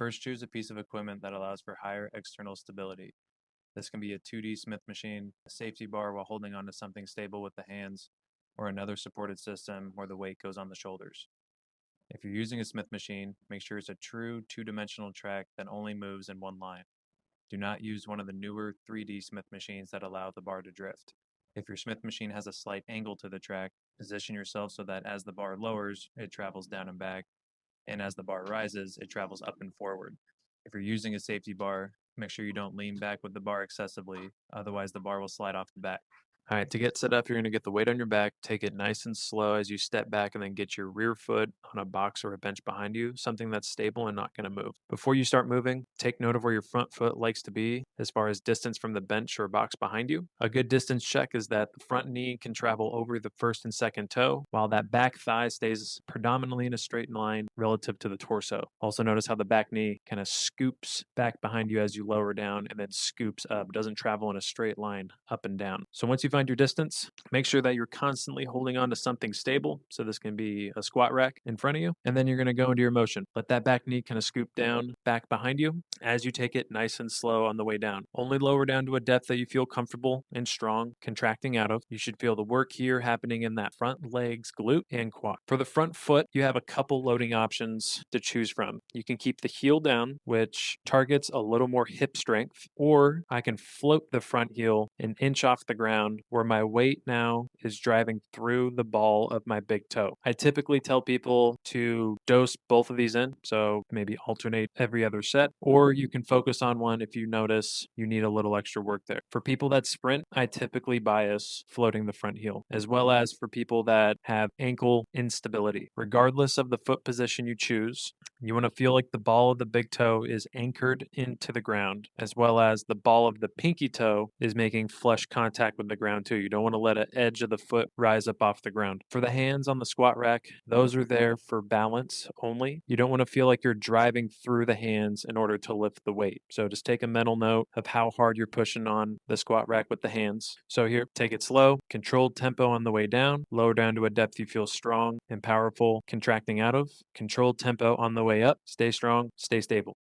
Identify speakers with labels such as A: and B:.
A: First, choose a piece of equipment that allows for higher external stability. This can be a 2D Smith machine, a safety bar while holding onto something stable with the hands, or another supported system where the weight goes on the shoulders. If you're using a Smith machine, make sure it's a true two-dimensional track that only moves in one line. Do not use one of the newer 3D Smith machines that allow the bar to drift. If your Smith machine has a slight angle to the track, position yourself so that as the bar lowers, it travels down and back, and as the bar rises, it travels up and forward. If you're using a safety bar, make sure you don't lean back with the bar excessively, otherwise the bar will slide off the back. All right, to get set up, you're going to get the weight on your back, take it nice and slow as you step back, and then get your rear foot on a box or a bench behind you, something that's stable and not going to move. Before you start moving, take note of where your front foot likes to be as far as distance from the bench or box behind you. A good distance check is that the front knee can travel over the first and second toe, while that back thigh stays predominantly in a straight line relative to the torso. Also notice how the back knee kind of scoops back behind you as you lower down and then scoops up, doesn't travel in a straight line up and down. So once you find your distance, make sure that you're constantly holding on to something stable. So this can be a squat rack in front of you, and then you're going to go into your motion. Let that back knee kind of scoop down back behind you as you take it nice and slow on the way down. Only lower down to a depth that you feel comfortable and strong contracting out of. You should feel the work here happening in that front legs, glute, and quad. For the front foot, you have a couple loading options to choose from. You can keep the heel down, which targets a little more hip strength, or I can float the front heel an inch off the ground where my weight now is driving through the ball of my big toe. I typically tell people to dose both of these in, so maybe alternate every other set, or you can focus on one if you notice you need a little extra work there. For people that sprint, I typically bias floating the front heel, as well as for people that have ankle instability. Regardless of the foot position you choose, you want to feel like the ball of the big toe is anchored into the ground, as well as the ball of the pinky toe is making flush contact with the ground too. You don't want to let an edge of the foot rise up off the ground. For the hands on the squat rack, those are there for balance only. You don't want to feel like you're driving through the hands in order to lift the weight. So just take a mental note of how hard you're pushing on the squat rack with the hands. So here, take it slow, controlled tempo on the way down, lower down to a depth you feel strong and powerful, contracting out of, controlled tempo on the way up, stay strong, stay stable.